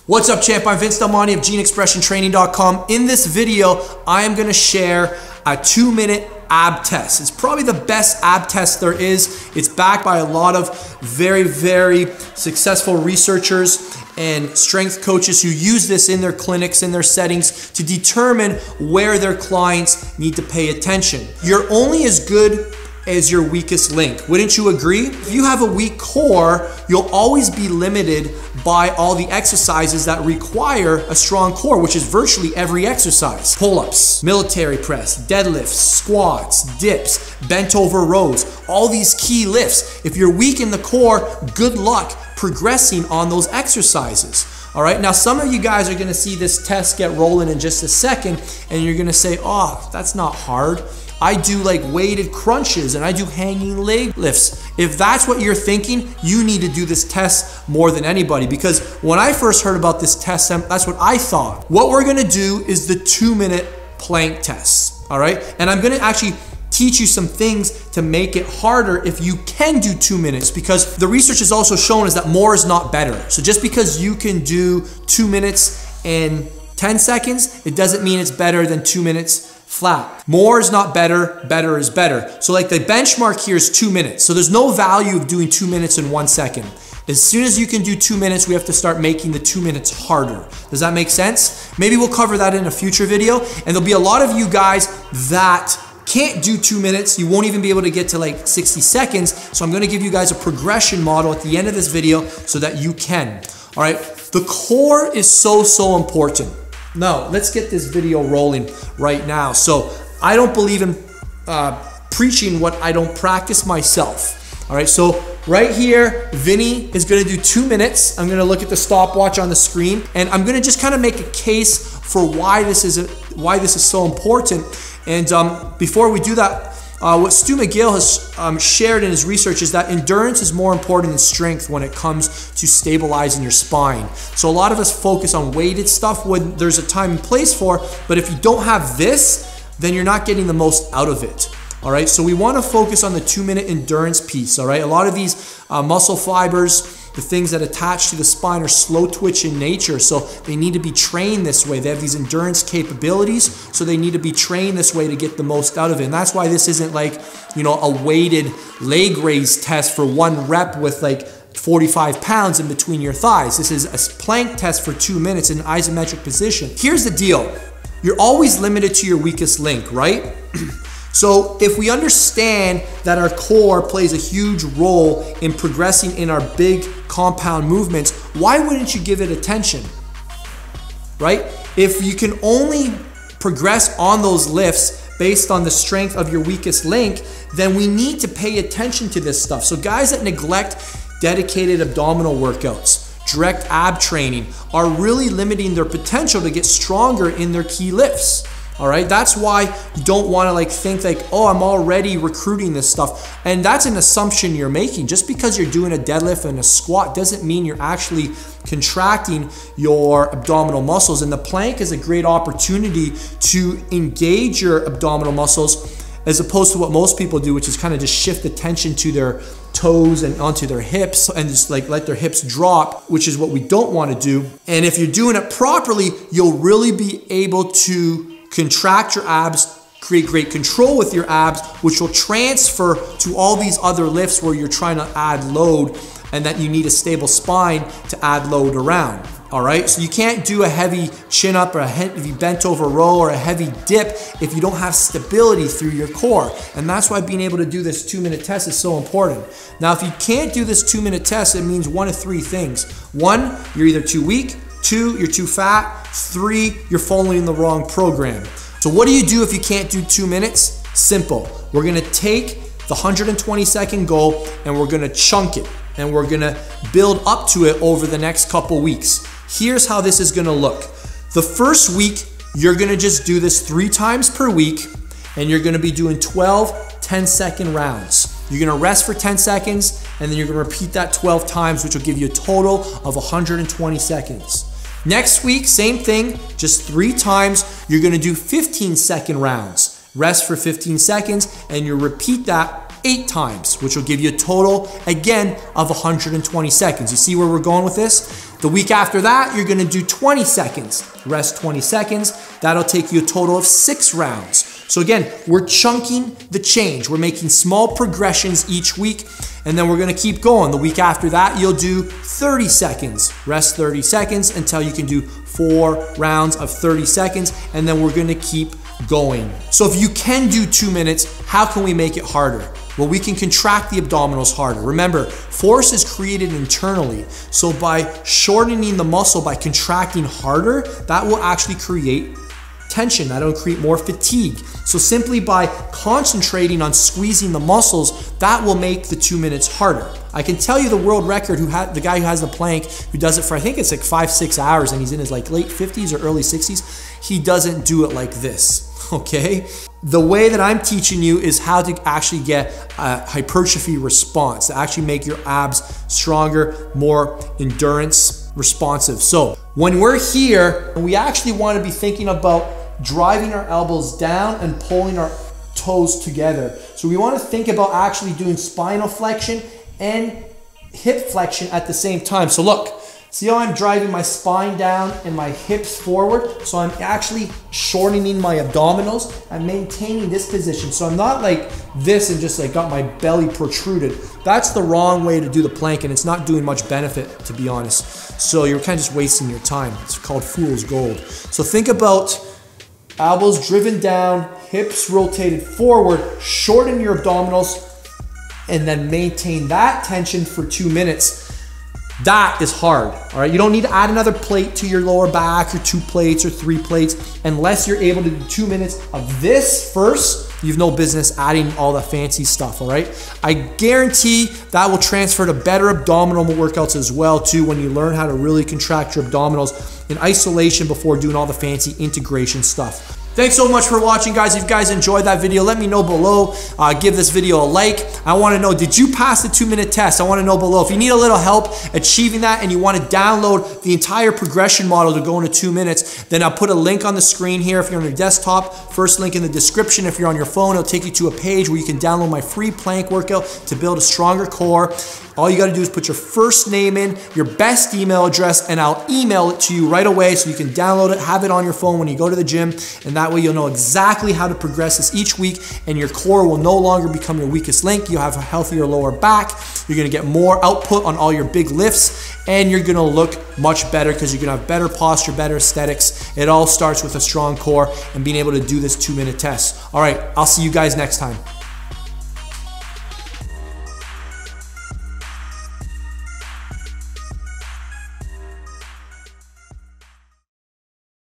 What's up, champ? I'm Vince Delmonte of GeneExpressionTraining.com. In this video, I am going to share a 2-minute ab test. It's probably the best ab test there is. It's backed by a lot of very successful researchers and strength coaches who use this in their clinics, in their settings, to determine where their clients need to pay attention. You're only as good as your weakest link. Wouldn't you agree? If you have a weak core, you'll always be limited by all the exercises that require a strong core, which is virtually every exercise. Pull-ups, military press, deadlifts, squats, dips, bent over rows, all these key lifts. If you're weak in the core, good luck progressing on those exercises. All right, now some of you guys are gonna see this test get rolling in just a second, and you're gonna say, oh, that's not hard. I do like weighted crunches and I do hanging leg lifts. If that's what you're thinking, you need to do this test more than anybody, because when I first heard about this test, that's what I thought. What we're gonna do is the 2-minute plank test, all right? And I'm gonna actually teach you some things to make it harder if you can do 2 minutes, because the research has also shown is that more is not better. So just because you can do 2 minutes and 10 seconds, it doesn't mean it's better than 2 minutes flat. More is not better, better is better. So like the benchmark here is 2 minutes. So there's no value of doing 2 minutes in 1 second. As soon as you can do 2 minutes, we have to start making the 2 minutes harder. Does that make sense? Maybe we'll cover that in a future video. And there'll be a lot of you guys that can't do 2 minutes. You won't even be able to get to like 60 seconds. So I'm gonna give you guys a progression model at the end of this video so that you can. All right, the core is so important. Now, let's get this video rolling right now. So I don't believe in preaching what I don't practice myself. All right, so right here, Vinny is gonna do 2 minutes. I'm gonna look at the stopwatch on the screen, and I'm gonna just kind of make a case for why this is so important. And before we do that, what Stuart McGill has shared in his research is that endurance is more important than strength when it comes to stabilizing your spine. So a lot of us focus on weighted stuff when there's a time and place for, but if you don't have this, then you're not getting the most out of it. All right, so we want to focus on the 2-minute endurance piece. All right, a lot of these muscle fibers, the things that attach to the spine, are slow twitch in nature, so they need to be trained this way. They have these endurance capabilities, so they need to be trained this way to get the most out of it. And that's why this isn't like, you know, a weighted leg raise test for 1 rep with like 45 pounds in between your thighs. This is a plank test for 2 minutes in an isometric position. Here's the deal. You're always limited to your weakest link, right? So if we understand that our core plays a huge role in progressing in our big compound movements, why wouldn't you give it attention, right? If you can only progress on those lifts based on the strength of your weakest link, then we need to pay attention to this stuff. So guys that neglect dedicated abdominal workouts, direct ab training, are really limiting their potential to get stronger in their key lifts. All right, that's why you don't want to like think like, oh, I'm already recruiting this stuff. And that's an assumption you're making. Just because you're doing a deadlift and a squat doesn't mean you're actually contracting your abdominal muscles. And the plank is a great opportunity to engage your abdominal muscles, as opposed to what most people do, which is kind of just shift attention to their toes and onto their hips and just like let their hips drop, which is what we don't want to do. And if you're doing it properly, you'll really be able to contract your abs, create great control with your abs, which will transfer to all these other lifts where you're trying to add load and that you need a stable spine to add load around. All right, so you can't do a heavy chin up or a heavy bent over row or a heavy dip if you don't have stability through your core. And that's why being able to do this 2-minute test is so important. Now, if you can't do this 2-minute test, it means 1 of 3 things. 1, you're either too weak. 2, you're too fat. 3, you're following the wrong program. So what do you do if you can't do 2 minutes? Simple. We're gonna take the 120-second goal and we're gonna chunk it, and we're gonna build up to it over the next couple weeks. Here's how this is gonna look. The first week, you're gonna just do this 3 times per week, and you're gonna be doing 12 10-second rounds. You're gonna rest for 10 seconds, and then you're gonna repeat that 12 times, which will give you a total of 120 seconds. Next week, same thing, just 3 times. You're gonna do 15-second rounds. Rest for 15 seconds, and you repeat that 8 times, which will give you a total, again, of 120 seconds. You see where we're going with this? The week after that, you're gonna do 20 seconds. Rest 20 seconds. That'll take you a total of 6 rounds. So again, we're chunking the change. We're making small progressions each week, and then we're gonna keep going. The week after that, you'll do 30 seconds. Rest 30 seconds until you can do 4 rounds of 30 seconds, and then we're gonna keep going. So if you can do 2 minutes, how can we make it harder? Well, we can contract the abdominals harder. Remember, force is created internally. So by shortening the muscle, by contracting harder, that will actually create tension. That'll create more fatigue. So simply by concentrating on squeezing the muscles, that will make the 2 minutes harder. I can tell you the world record, the guy who has the plank, who does it for, I think it's like 5-6 hours, and he's in his like late 50s or early 60s, he doesn't do it like this, okay? The way that I'm teaching you is how to actually get a hypertrophy response, to actually make your abs stronger, more endurance responsive. So when we're here, we actually want to be thinking about driving our elbows down and pulling our toes together. So we want to think about actually doing spinal flexion and hip flexion at the same time. So look, see how I'm driving my spine down and my hips forward? So I'm actually shortening my abdominals and maintaining this position. So I'm not like this and just like got my belly protruded. That's the wrong way to do the plank, and it's not doing much benefit, to be honest. So you're kind of just wasting your time. It's called fool's gold. So think about elbows driven down, hips rotated forward, shorten your abdominals, and then maintain that tension for 2 minutes. That is hard, all right? You don't need to add another plate to your lower back, or 2 plates or 3 plates, unless you're able to do 2 minutes of this first. You've no business adding all the fancy stuff, all right? I guarantee that will transfer to better abdominal workouts as well too, when you learn how to really contract your abdominals in isolation before doing all the fancy integration stuff. Thanks so much for watching, guys. If you guys enjoyed that video, let me know below. Give this video a like. I want to know, did you pass the 2-minute test? I want to know below. If you need a little help achieving that and you want to download the entire progression model to go into 2 minutes, then I'll put a link on the screen here if you're on your desktop. First link in the description. If you're on your phone, it'll take you to a page where you can download my free plank workout to build a stronger core. All you got to do is put your first name in, your best email address, and I'll email it to you right away so you can download it, have it on your phone when you go to the gym, and that way you'll know exactly how to progress this each week, and your core will no longer become your weakest link. You'll have a healthier lower back. You're going to get more output on all your big lifts, and you're going to look much better because you're going to have better posture, better aesthetics. It all starts with a strong core and being able to do this 2-minute test. All right, I'll see you guys next time.